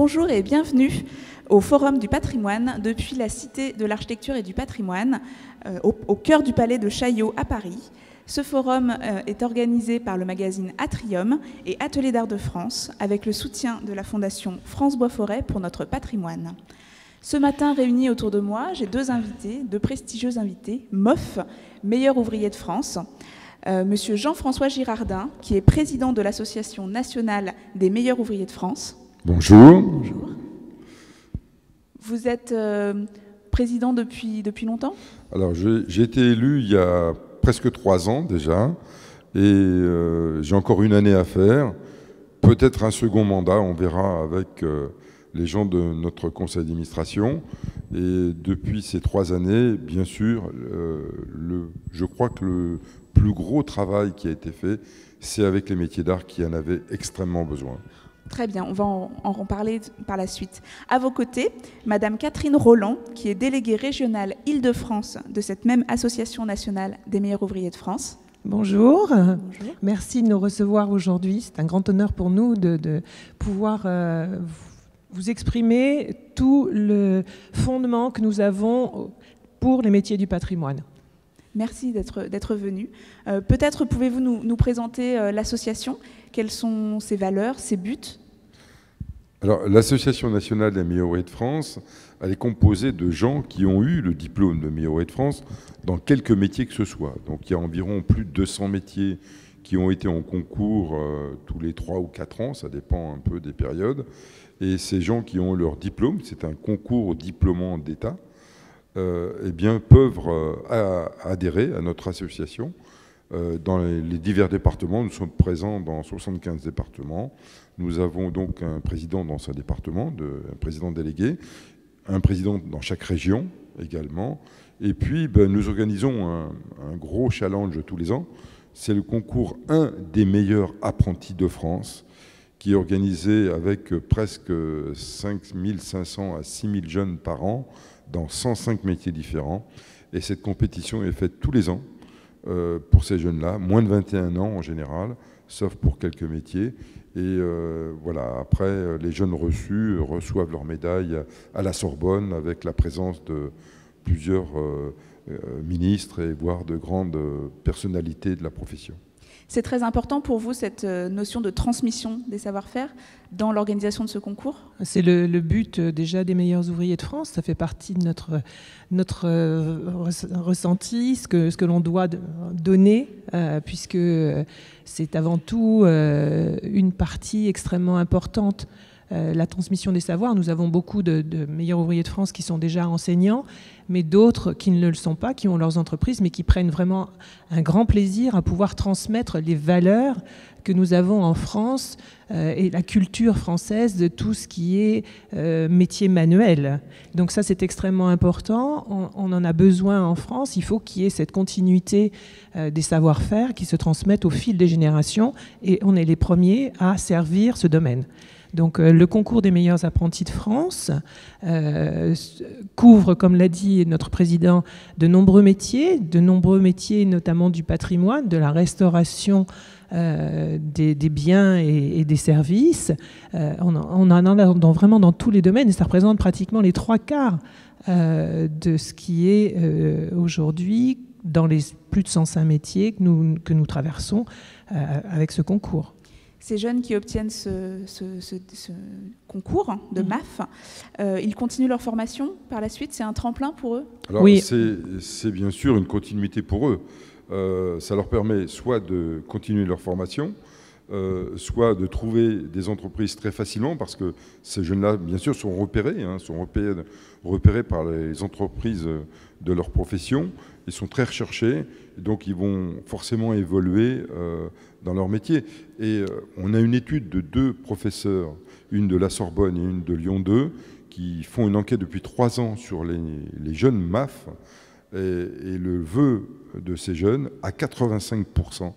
Bonjour et bienvenue au Forum du patrimoine depuis la Cité de l'Architecture et du Patrimoine, au cœur du Palais de Chaillot à Paris. Ce forum est organisé par le magazine Atrium et Atelier d'Art de France avec le soutien de la Fondation France Bois Forêt pour notre patrimoine. Ce matin, réunis autour de moi, j'ai deux prestigieux invités, MOF, meilleur ouvrier de France, Monsieur Jean-François Girardin, qui est président de l'Association nationale des meilleurs ouvriers de France. Bonjour. Bonjour. Vous êtes président depuis longtemps? Alors, j'ai été élu il y a presque 3 ans déjà, et j'ai encore une année à faire. Peut-être un second mandat, on verra avec les gens de notre conseil d'administration. Et depuis ces 3 années, bien sûr, je crois que le plus gros travail qui a été fait, c'est avec les métiers d'art qui en avaient extrêmement besoin. Très bien, on va en reparler par la suite. À vos côtés, Madame Catherine Roland, qui est déléguée régionale Île-de-France de cette même Association nationale des meilleurs ouvriers de France. Bonjour. Bonjour. Merci de nous recevoir aujourd'hui. C'est un grand honneur pour nous de pouvoir vous exprimer tout le fondement que nous avons pour les métiers du patrimoine. Merci d'être venu. Peut-être pouvez-vous nous présenter l'association? Quelles sont ses valeurs, ses buts? Alors, l'Association nationale des meilleurs ouvriers de France, elle est composée de gens qui ont eu le diplôme de meilleur ouvrier de France dans quelques métiers que ce soit. Donc, il y a environ plus de 200 métiers qui ont été en concours tous les 3 ou 4 ans, ça dépend un peu des périodes. Et ces gens qui ont leur diplôme, c'est un concours diplômant d'État, eh bien, peuvent adhérer à notre association. Dans les divers départements, nous sommes présents dans 75 départements. Nous avons donc un président dans ce département, un président délégué, un président dans chaque région également. Et puis, nous organisons un gros challenge tous les ans. C'est le concours 1 des meilleurs apprentis de France, qui est organisé avec presque 5500 à 6000 jeunes par an, dans 105 métiers différents. Et cette compétition est faite tous les ans pour ces jeunes-là, moins de 21 ans en général, sauf pour quelques métiers. Et voilà, après, les jeunes reçus reçoivent leur médaille à la Sorbonne avec la présence de plusieurs ministres et voire de grandes personnalités de la profession. C'est très important pour vous, cette notion de transmission des savoir-faire dans l'organisation de ce concours? C'est le but déjà des meilleurs ouvriers de France. Ça fait partie de notre ressenti, ce que l'on doit donner, puisque c'est avant tout une partie extrêmement importante. La transmission des savoirs. Nous avons beaucoup de meilleurs ouvriers de France qui sont déjà enseignants, mais d'autres qui ne le sont pas, qui ont leurs entreprises, mais qui prennent vraiment un grand plaisir à pouvoir transmettre les valeurs que nous avons en France et la culture française de tout ce qui est métier manuel. Donc ça, c'est extrêmement important. On en a besoin en France. Il faut qu'il y ait cette continuité des savoir-faire qui se transmettent au fil des générations, et on est les premiers à servir ce domaine. Donc le concours des meilleurs apprentis de France couvre, comme l'a dit notre président, de nombreux métiers notamment du patrimoine, de la restauration des biens et des services. On en a vraiment dans tous les domaines, et ça représente pratiquement les 3/4 de ce qui est aujourd'hui dans les plus de 105 métiers que nous traversons avec ce concours. Ces jeunes qui obtiennent ce concours de MAF, ils continuent leur formation par la suite? C'est un tremplin pour eux? Alors, oui. C'est bien sûr une continuité pour eux. Ça leur permet soit de continuer leur formation, soit de trouver des entreprises très facilement, parce que ces jeunes-là, bien sûr, sont repérés par les entreprises de leur profession. Ils sont très recherchés, donc ils vont forcément évoluer dans leur métier. Et on a une étude de 2 professeurs, une de la Sorbonne et une de Lyon 2, qui font une enquête depuis 3 ans sur les jeunes MAF. Et le vœu de ces jeunes, à 85%,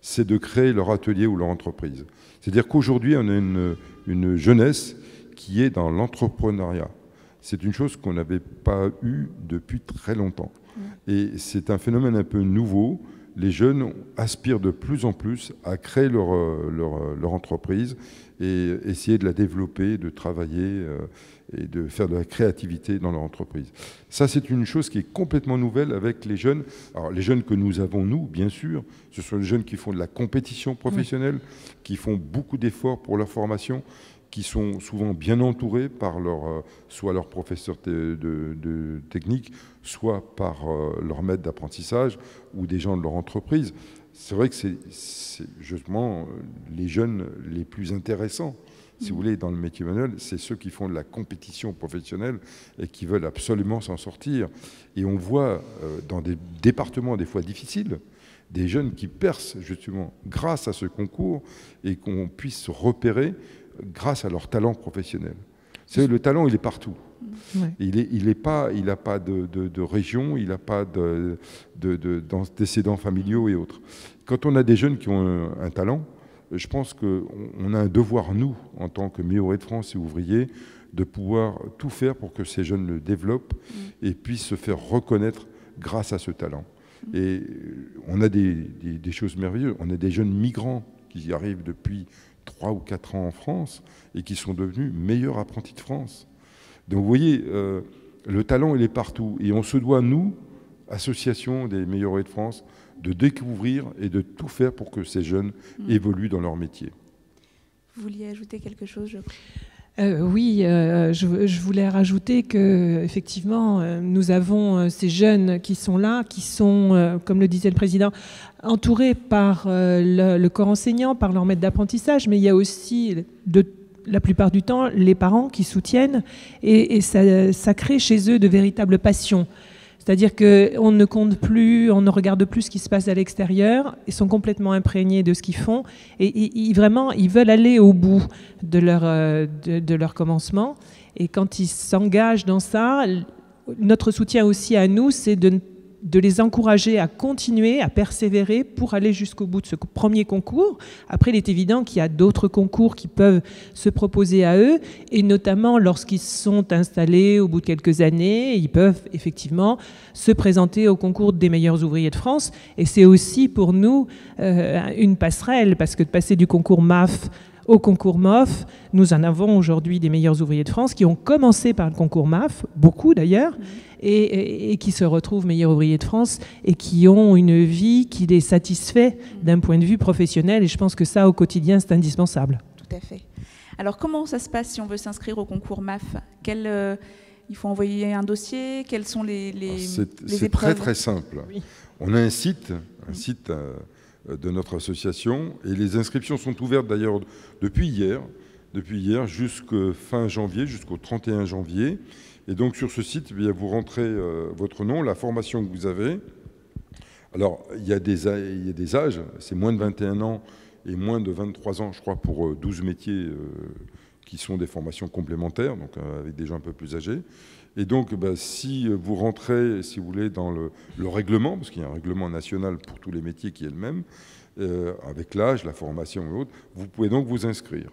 c'est de créer leur atelier ou leur entreprise. C'est-à-dire qu'aujourd'hui, on a une jeunesse qui est dans l'entrepreneuriat. C'est une chose qu'on n'avait pas eue depuis très longtemps. Et c'est un phénomène un peu nouveau. les jeunes aspirent de plus en plus à créer leur entreprise et essayer de la développer, de travailler et de faire de la créativité dans leur entreprise. Ça, c'est une chose qui est complètement nouvelle avec les jeunes. Alors, les jeunes que nous avons, nous, bien sûr, ce sont les jeunes qui font de la compétition professionnelle, qui font beaucoup d'efforts pour leur formation, qui sont souvent bien entourés par soit leur professeur de technique, soit par leur maître d'apprentissage ou des gens de leur entreprise. C'est vrai que c'est justement les jeunes les plus intéressants, si vous voulez, dans le métier manuel, c'est ceux qui font de la compétition professionnelle et qui veulent absolument s'en sortir. Et on voit dans des départements des fois difficiles, des jeunes qui percent justement grâce à ce concours et qu'on puisse se repérer grâce à leur talent professionnel. Vous savez, le talent, il est partout. Ouais. Il n'a pas de région, il n'a pas d'antécédents familiaux et autres. Quand on a des jeunes qui ont un talent, je pense qu'on a un devoir, nous, en tant que Meilleur ouvrier de France et ouvriers, de pouvoir tout faire pour que ces jeunes le développent et puissent se faire reconnaître grâce à ce talent. Et on a des choses merveilleuses. On a des jeunes migrants qui arrivent depuis 3 ou 4 ans en France et qui sont devenus meilleurs apprentis de France. Donc vous voyez, le talent, il est partout. Et on se doit, nous, association des Meilleurs ouvriers de France, de découvrir et de tout faire pour que ces jeunes évoluent dans leur métier. Vous vouliez ajouter quelque chose, je crois. Oui, je voulais rajouter qu'effectivement, nous avons ces jeunes qui sont là, qui sont, comme le disait le président, entourés par le corps enseignant, par leur maître d'apprentissage, mais il y a aussi, la plupart du temps, les parents qui soutiennent, et ça crée chez eux de véritables passions. C'est-à-dire qu'on ne compte plus, on ne regarde plus ce qui se passe à l'extérieur, ils sont complètement imprégnés de ce qu'ils font et vraiment, ils veulent aller au bout de leur commencement. Et quand ils s'engagent dans ça, notre soutien aussi à nous, c'est de les encourager à continuer, à persévérer pour aller jusqu'au bout de ce premier concours. Après, il est évident qu'il y a d'autres concours qui peuvent se proposer à eux, et notamment lorsqu'ils sont installés au bout de quelques années, ils peuvent effectivement se présenter au concours des meilleurs ouvriers de France. Et c'est aussi pour nous une passerelle, parce que de passer du concours MAF au concours MOF, nous en avons aujourd'hui des meilleurs ouvriers de France qui ont commencé par le concours MAF, beaucoup d'ailleurs, et qui se retrouvent meilleurs ouvriers de France et qui ont une vie qui les satisfait d'un point de vue professionnel. Et je pense que ça, au quotidien, c'est indispensable. Tout à fait. Alors, comment ça se passe si on veut s'inscrire au concours MAF ? Il faut envoyer un dossier ? Quelles sont les épreuves ? C'est très, très simple. Oui. On a un site de notre association, et les inscriptions sont ouvertes d'ailleurs depuis hier jusqu'au fin janvier, jusqu'au 31 janvier. Et donc sur ce site, eh bien, vous rentrez votre nom, la formation que vous avez. Alors il y a des âges, c'est moins de 21 ans et moins de 23 ans, je crois, pour 12 métiers qui sont des formations complémentaires, donc avec des gens un peu plus âgés. Et donc, si vous rentrez, si vous voulez, dans le règlement, parce qu'il y a un règlement national pour tous les métiers qui est le même, avec l'âge, la formation et autres, vous pouvez donc vous inscrire.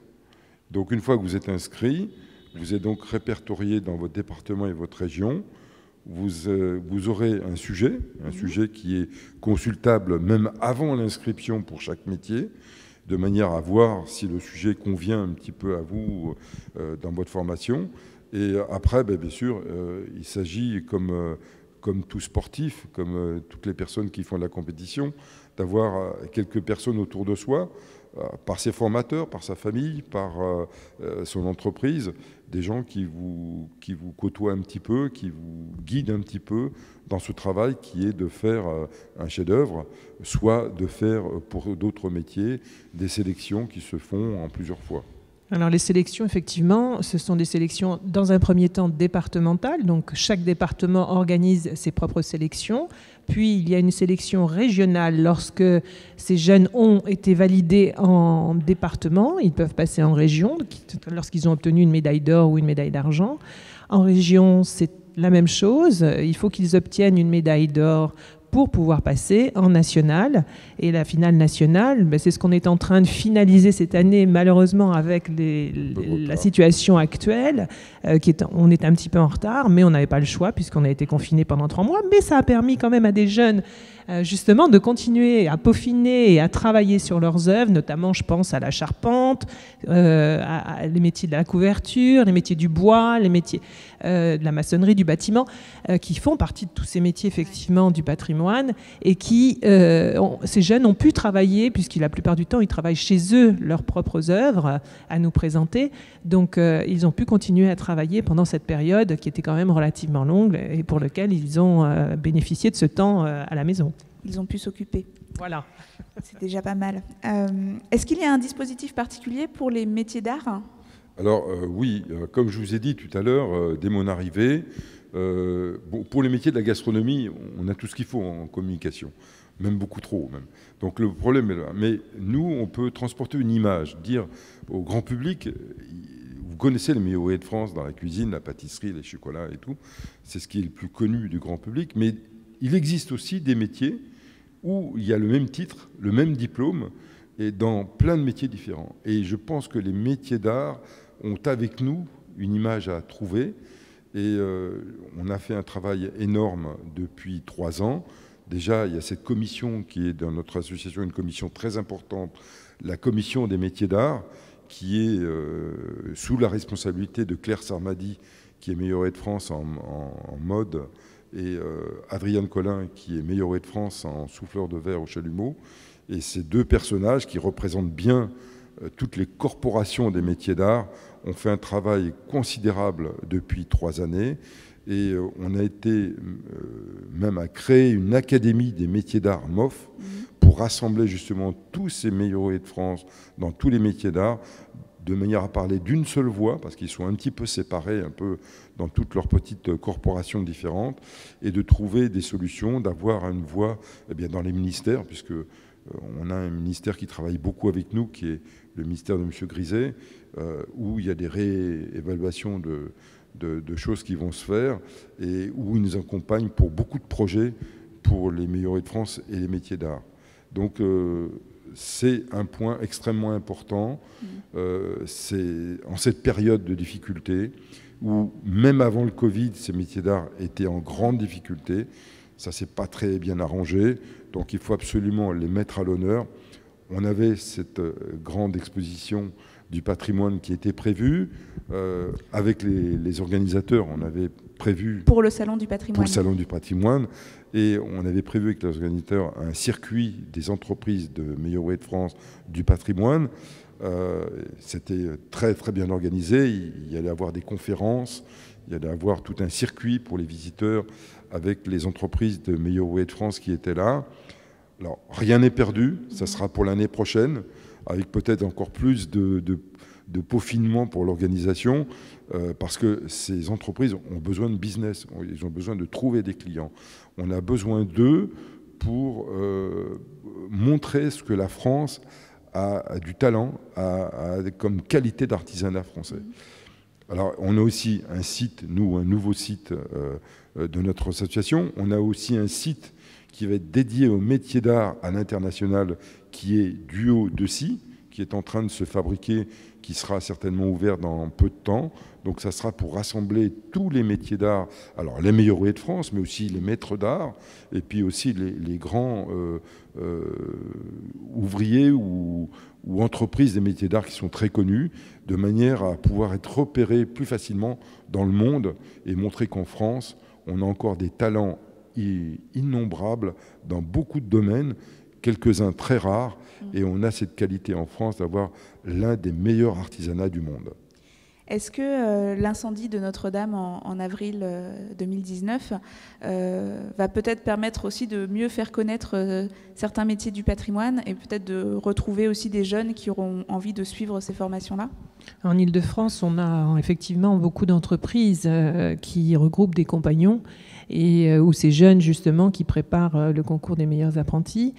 Donc, une fois que vous êtes inscrit, vous êtes donc répertorié dans votre département et votre région. Vous aurez un sujet qui est consultable même avant l'inscription pour chaque métier, de manière à voir si le sujet convient un petit peu à vous dans votre formation. Et après, bien sûr, il s'agit, comme tout sportif, comme toutes les personnes qui font de la compétition, d'avoir quelques personnes autour de soi, par ses formateurs, par sa famille, par son entreprise, des gens qui vous côtoient un petit peu, qui vous guident un petit peu dans ce travail qui est de faire un chef-d'œuvre, soit de faire pour d'autres métiers des sélections qui se font en plusieurs fois. Alors les sélections, effectivement, ce sont des sélections dans un premier temps départementales, donc chaque département organise ses propres sélections, puis il y a une sélection régionale lorsque ces jeunes ont été validés en département, ils peuvent passer en région, lorsqu'ils ont obtenu une médaille d'or ou une médaille d'argent. En région, c'est la même chose, il faut qu'ils obtiennent une médaille d'or pour pouvoir passer en national. Et la finale nationale, c'est ce qu'on est en train de finaliser cette année, malheureusement, avec la situation actuelle. On est un petit peu en retard, mais on n'avait pas le choix puisqu'on a été confinés pendant 3 mois. Mais ça a permis quand même à des jeunes justement de continuer à peaufiner et à travailler sur leurs œuvres, notamment je pense à la charpente, les métiers de la couverture, les métiers du bois, les métiers de la maçonnerie, du bâtiment, qui font partie de tous ces métiers effectivement du patrimoine et qui, ces jeunes ont pu travailler, puisque la plupart du temps ils travaillent chez eux leurs propres œuvres à nous présenter, donc ils ont pu continuer à travailler pendant cette période qui était quand même relativement longue et pour laquelle ils ont bénéficié de ce temps à la maison. Ils ont pu s'occuper. Voilà. C'est déjà pas mal. Est-ce qu'il y a un dispositif particulier pour les métiers d'art ? Alors oui, comme je vous ai dit tout à l'heure, dès mon arrivée, pour les métiers de la gastronomie, on a tout ce qu'il faut en communication, même beaucoup trop même. Donc le problème est là. Mais nous, on peut transporter une image, dire au grand public, vous connaissez les meilleurs ouvriers de France dans la cuisine, la pâtisserie, les chocolats et tout, c'est ce qui est le plus connu du grand public, mais il existe aussi des métiers où il y a le même titre, le même diplôme, et dans plein de métiers différents. Et je pense que les métiers d'art ont avec nous une image à trouver. Et on a fait un travail énorme depuis 3 ans. Déjà, il y a cette commission qui est dans notre association, une commission très importante, la commission des métiers d'art, qui est sous la responsabilité de Claire Sarmady, qui est meilleure ouvrière de France en mode, et Adrienne Collin, qui est meilleure ouvrière de France en souffleur de verre au chalumeau. Et ces deux personnages qui représentent bien toutes les corporations des métiers d'art ont fait un travail considérable depuis 3 années. Et on a été même à créer une académie des métiers d'art MOF pour rassembler justement tous ces meilleurs ouvriers de France dans tous les métiers d'art, de manière à parler d'une seule voix, parce qu'ils sont un petit peu séparés, un peu dans toutes leurs petites corporations différentes, et de trouver des solutions, d'avoir une voix dans les ministères, puisque on a un ministère qui travaille beaucoup avec nous, qui est le ministère de M. Griset, où il y a des réévaluations de choses qui vont se faire, et où il nous accompagne pour beaucoup de projets pour les meilleurs ouvriers de France et les métiers d'art. Donc c'est un point extrêmement important. C'est en cette période de difficulté, où même avant le Covid, ces métiers d'art étaient en grande difficulté. Ça ne s'est pas très bien arrangé, donc il faut absolument les mettre à l'honneur. On avait cette grande exposition du patrimoine qui était prévue. Avec les organisateurs, on avait prévu... Pour le Salon du patrimoine. Pour le Salon du patrimoine. Et on avait prévu avec les organisateurs un circuit des entreprises de meilleurs ouvriers de France du patrimoine. C'était très, très bien organisé. Il y allait avoir des conférences, il y allait avoir tout un circuit pour les visiteurs avec les entreprises de meilleurs ouvriers de France qui étaient là. Alors, rien n'est perdu, ça sera pour l'année prochaine, avec peut-être encore plus de peaufinement pour l'organisation, parce que ces entreprises ont besoin de business, ils ont besoin de trouver des clients. On a besoin d'eux pour montrer ce que la France a du talent, a comme qualité d'artisanat français. Alors, on a aussi un site, nous, un nouveau site de notre association. On a aussi un site qui va être dédié au métier d'art à l'international, qui est Duo Deci, qui est en train de se fabriquer, qui sera certainement ouvert dans peu de temps. Donc ça sera pour rassembler tous les métiers d'art, alors les meilleurs ouvriers de France, mais aussi les maîtres d'art, et puis aussi les grands ouvriers ou entreprises des métiers d'art qui sont très connus, de manière à pouvoir être repérés plus facilement dans le monde et montrer qu'en France, on a encore des talents innombrables dans beaucoup de domaines, quelques-uns très rares, et on a cette qualité en France d'avoir l'un des meilleurs artisanats du monde. Est-ce que l'incendie de Notre-Dame en avril 2019 va peut-être permettre aussi de mieux faire connaître certains métiers du patrimoine et peut-être de retrouver aussi des jeunes qui auront envie de suivre ces formations-là ? En Île-de-France, on a effectivement beaucoup d'entreprises qui regroupent des compagnons et où ces jeunes justement qui préparent le concours des meilleurs apprentis,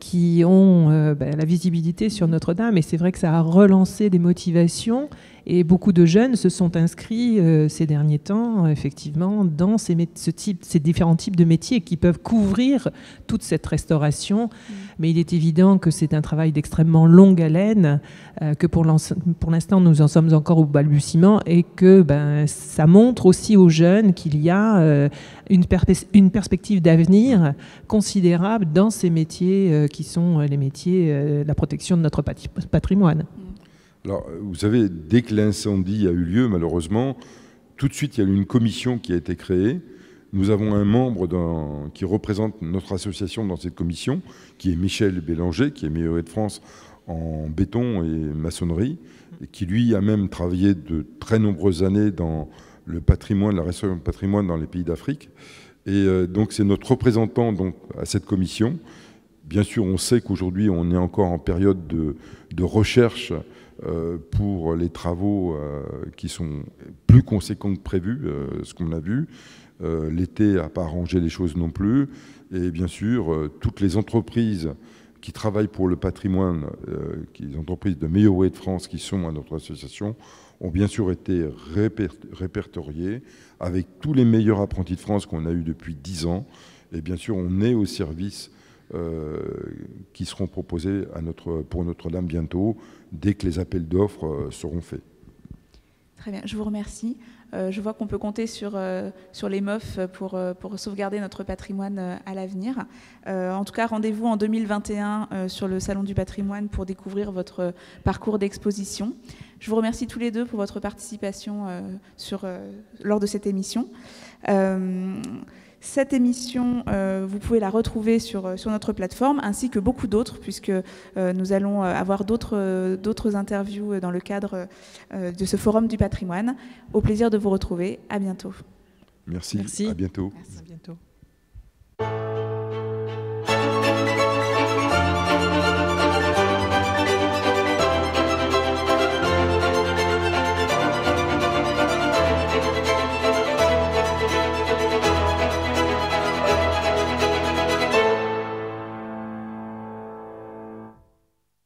qui ont la visibilité sur Notre-Dame. Et c'est vrai que ça a relancé des motivations Et beaucoup de jeunes se sont inscrits ces derniers temps, effectivement, dans ces différents types de métiers qui peuvent couvrir toute cette restauration. Mais il est évident que c'est un travail d'extrêmement longue haleine, que pour l'instant, nous en sommes encore au balbutiement et que ça montre aussi aux jeunes qu'il y a une perspective d'avenir considérable dans ces métiers qui sont les métiers de la protection de notre patrimoine. Alors, vous savez, dès que l'incendie a eu lieu, malheureusement, tout de suite, il y a eu une commission qui a été créée. Nous avons un membre qui représente notre association dans cette commission, qui est Michel Bélanger, qui est meilleur de France en béton et maçonnerie, et qui, lui, a même travaillé de très nombreuses années dans le patrimoine, la restauration de patrimoine dans les pays d'Afrique. Et donc, c'est notre représentant donc, à cette commission. Bien sûr, on sait qu'aujourd'hui, on est encore en période de recherche pour les travaux qui sont plus conséquents que prévu, ce qu'on a vu. L'été n'a pas arrangé les choses non plus. Et bien sûr, toutes les entreprises qui travaillent pour le patrimoine, les entreprises de Meilleur Way de France qui sont à notre association, ont bien sûr été répertoriées avec tous les meilleurs apprentis de France qu'on a eu depuis 10 ans. Et bien sûr, on est au service qui seront proposés pour Notre-Dame bientôt, dès que les appels d'offres seront faits. Très bien, je vous remercie. Je vois qu'on peut compter sur les MOF pour sauvegarder notre patrimoine à l'avenir. En tout cas, rendez-vous en 2021 sur le Salon du patrimoine pour découvrir votre parcours d'exposition. Je vous remercie tous les deux pour votre participation lors de cette émission. Cette émission, vous pouvez la retrouver sur notre plateforme, ainsi que beaucoup d'autres, puisque nous allons avoir d'autres interviews dans le cadre de ce Forum du patrimoine. Au plaisir de vous retrouver. À bientôt. Merci. À bientôt. Merci. À bientôt.